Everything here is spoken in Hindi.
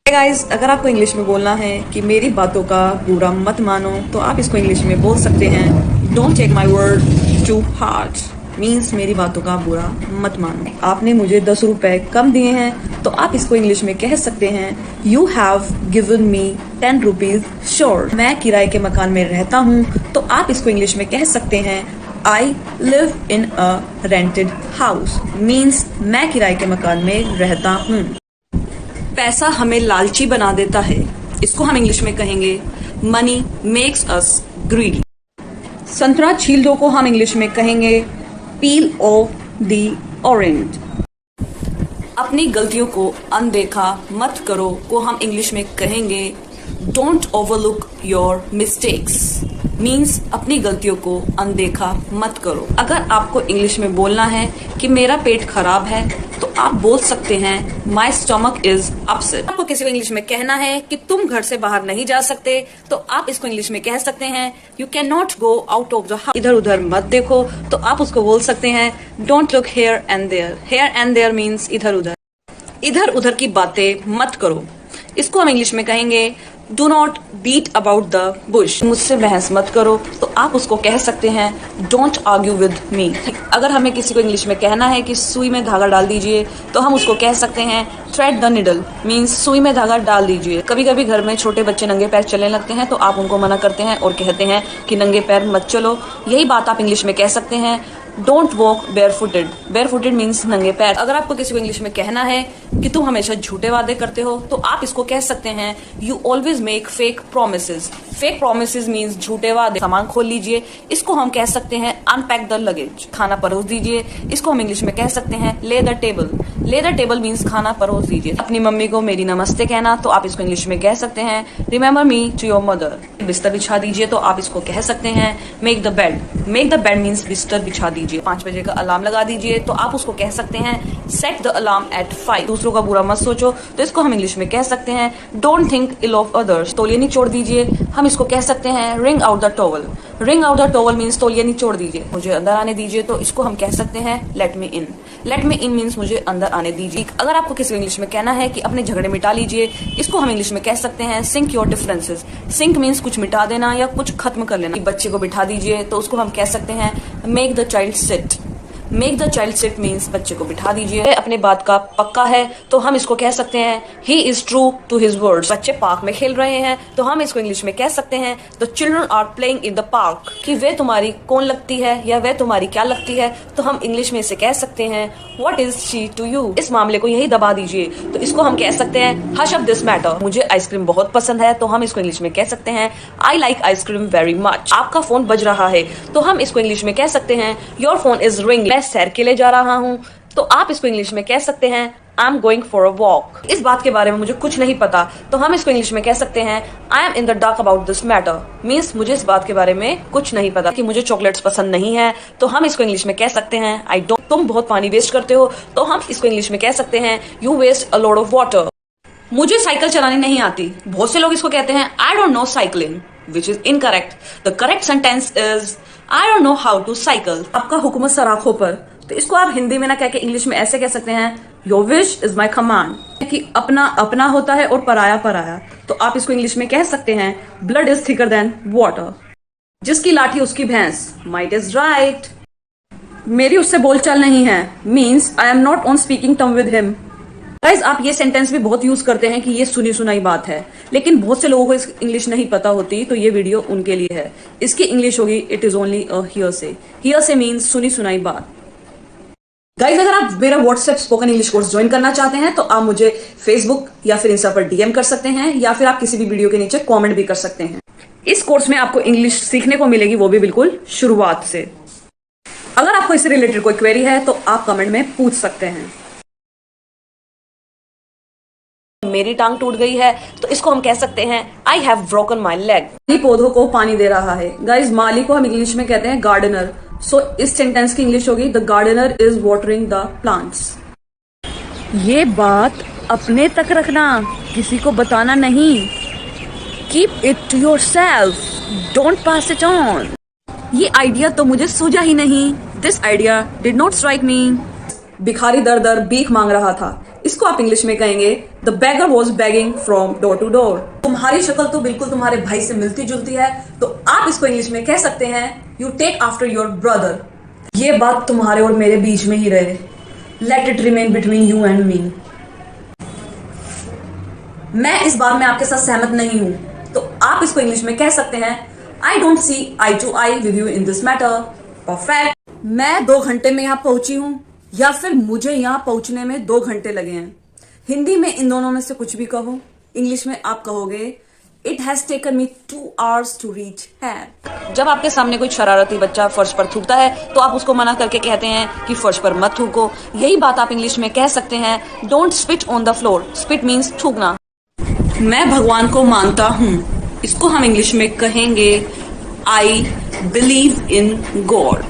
गाइस, अगर आपको इंग्लिश में बोलना है कि मेरी बातों का बुरा मत मानो तो आप इसको इंग्लिश में बोल सकते हैं don't take my word to heart. Means मेरी बातों का बुरा मत मानो। आपने मुझे 10 रुपए कम दिए हैं तो आप इसको इंग्लिश में कह सकते हैं you have given me 10 rupees short. मैं किराए के मकान में रहता हूँ तो आप इसको इंग्लिश में कह सकते हैं I live in a rented house. Means मैं किराए के मकान में रहता हूँ। पैसा हमें लालची बना देता है, इसको हम इंग्लिश में कहेंगे मनी मेक्स अस ग्रीडी। संतरा छील दो को हम इंग्लिश में कहेंगे पील ऑफ द ऑरेंज। अपनी गलतियों को अनदेखा मत करो को हम इंग्लिश में कहेंगे don't overlook your mistakes. Means अपनी गलतियों को अनदेखा मत करो। अगर आपको इंग्लिश में बोलना है कि मेरा पेट खराब है तो आप बोल सकते हैं माई स्टमक इज अपसेट। आपको किसी को इंग्लिश में कहना है कि तुम घर से बाहर नहीं जा सकते तो आप इसको इंग्लिश में कह सकते हैं you can not go out of the house. इधर उधर मत देखो तो आप उसको बोल सकते हैं don't look here and there. Here and there means इधर उधर। इधर उधर की बातें मत करो, इसको हम इंग्लिश में कहेंगे do not beat about the bush. मुझसे बहस मत करो तो आप उसको कह सकते हैं डोंट आर्ग्यू विद मी। अगर हमें किसी को इंग्लिश में कहना है कि सुई में धागा डाल दीजिए तो हम उसको कह सकते हैं थ्रेड द निडल। मीन्स सुई में धागा डाल दीजिए। कभी कभी घर में छोटे बच्चे नंगे पैर चलने लगते हैं तो आप उनको मना करते हैं और कहते हैं कि नंगे पैर मत चलो। यही बात आप इंग्लिश में कह सकते हैं don't walk bare footed. Bare footed means नंगे पैर। अगर आपको किसी को इंग्लिश में कहना है कि तुम हमेशा झूठे वादे करते हो तो आप इसको कह सकते हैं you always make fake promises. Fake promises means झूठे वादे। सामान खोल लीजिए, इसको हम कह सकते हैं अनपैक द लगेज। खाना परोस दीजिए, इसको हम इंग्लिश में कह सकते हैं ले द टेबल। ले द टेबल मीन्स खाना परोस दीजिए। अपनी मम्मी को मेरी नमस्ते कहना तो आप इसको इंग्लिश में कह सकते हैं remember me to your mother. बिस्तर बिछा दीजिए तो आप इसको कह सकते हैं make the bed. Make the bed means बिस्तर बिछा दीजिए। 5 बजे का अलार्म लगा दीजिए तो आप उसको कह सकते हैं सेट द अलार्म एट 5। दूसरों का बुरा मत सोचो तो इसको हम इंग्लिश में कह सकते हैं don't think ill of others. तौलिया निचोड़ दीजिए, हम इसको कह सकते हैं wring out the towel. Wring out the towel means तौलिया निचोड़ दीजिए। मुझे अंदर आने दीजिए तो इसको हम कह सकते हैं लेट मी इन। लेट मी इन मीन्स मुझे अंदर आने दीजिए। अगर आपको किसी इंग्लिश में कहना है कि अपने झगड़े मिटा लीजिए, इसको हम इंग्लिश में कह सकते हैं sink your differences. Sink means कुछ मिटा देना या कुछ खत्म कर लेना। बच्चे को बिठा दीजिए तो उसको हम कह सकते हैं make the child sit. Make the child sit means बच्चे को बिठा दीजिए। अपने बात का पक्का है तो हम इसको कह सकते हैं he is true to his words. बच्चे पार्क में खेल रहे हैं तो हम इसको इंग्लिश में कह सकते हैं the children are playing in the park. कि वे तुम्हारी कौन लगती है या वे तुम्हारी क्या लगती है तो हम इंग्लिश में इसे कह सकते हैं what is she to you. इस मामले को यही दबा दीजिए तो इसको हम कह सकते हैं हश ऑफ दिस मैटर। मुझे आइसक्रीम बहुत पसंद है तो हम इसको इंग्लिश में कह सकते हैं I like ice cream very much. आपका फोन बज रहा है तो हम इसको इंग्लिश में कह सकते हैं योर फोन इज रिंग। मैं सैर के लिए जा रहा हूँ तो आप इसको इंग्लिश में कह सकते हैं I am going for a walk. इस बात के बारे में मुझे कुछ नहीं पता तो हम इसको इंग्लिश में कह सकते हैं I am in the dark about this matter. Means मुझे इस बात के बारे में कुछ नहीं पता। कि मुझे चॉकलेट्स पसंद नहीं है तो हम इसको इंग्लिश में कह सकते हैं आई डोंट। तुम बहुत पानी वेस्ट करते हो तो हम इसको इंग्लिश में कह सकते हैं you waste a lot of water. मुझे साइकिल चलानी नहीं आती, बहुत से लोग इसको कहते हैं I don't know cycling which is incorrect. The correct sentence is I don't know how to cycle. आपका हुक्म सर आंखों पर तो इसको आप हिंदी में ना कह के इंग्लिश में ऐसे कह सकते हैं Your wish is my command. कि अपना अपना होता है और पराया पराया तो आप इसको इंग्लिश में कह सकते हैं Blood is thicker than water. जिसकी लाठी उसकी भैंस Might is right. मेरी उससे बोलचाल नहीं है means I am not on speaking term with him. Guys, आप ये सेंटेंस भी बहुत यूज करते हैं कि ये सुनी सुनाई बात है, लेकिन बहुत से लोगों को इस इंग्लिश नहीं पता होती तो ये वीडियो उनके लिए है। इसकी इंग्लिश होगी it is only a hearsay. Hearsay means सुनी सुनाई बात। गाइस, अगर आप मेरा WhatsApp spoken English course join करना चाहते हैं तो आप मुझे फेसबुक या फिर इंस्टा पर डीएम कर सकते हैं या फिर आप किसी भी वीडियो के नीचे कॉमेंट भी कर सकते हैं। इस कोर्स में आपको इंग्लिश सीखने को मिलेगी, वो भी बिल्कुल शुरुआत से। अगर आपको इससे रिलेटेड कोई क्वेरी है तो आप कमेंट में पूछ सकते हैं। मेरी टांग टूट गई है तो इसको हम कह सकते हैं I have broken my leg. पौधों को पानी दे रहा है। गाइस, माली को हम इंग्लिश में कहते हैं गार्डनर। सो इस सेंटेंस की इंग्लिश होगी the gardener is watering the plants. ये बात अपने तक रखना, किसी को बताना नहीं। Keep it to yourself, don't pass it on. ये आइडिया तो मुझे सूझा ही नहीं। This idea did not strike me. भिखारी दर दर भीख मांग रहा था। इसको आप इंग्लिश में कहेंगे the beggar was begging from door to door। तुम्हारी शक्ल तो बिल्कुल तुम्हारे भाई से मिलती जुलती है, तो आप इसको इंग्लिश में कह सकते हैं you take after your brother. ये बात तुम्हारे और मेरे बीच में ही रहे, let it remain between you and me. मैं इस बात में आपके साथ सहमत नहीं हूं, तो आप इसको इंग्लिश में कह सकते हैं I don't see eye to eye with you in this matter. Perfect. मैं 2 घंटे में यहां पहुंची हूं, या फिर मुझे यहां पहुंचने में 2 घंटे लगे हैं। हिंदी में इन दोनों में से कुछ भी कहो, इंग्लिश में आप कहोगे it has taken me 2 hours to reach here। जब आपके सामने कोई शरारती बच्चा फर्श पर थूकता है तो आप उसको मना करके कहते हैं कि फर्श पर मत थूको। यही बात आप इंग्लिश में कह सकते हैं don't spit on the floor. Spit means थूकना। मैं भगवान को मानता हूं, इसको हम इंग्लिश में कहेंगे आई बिलीव इन गॉड।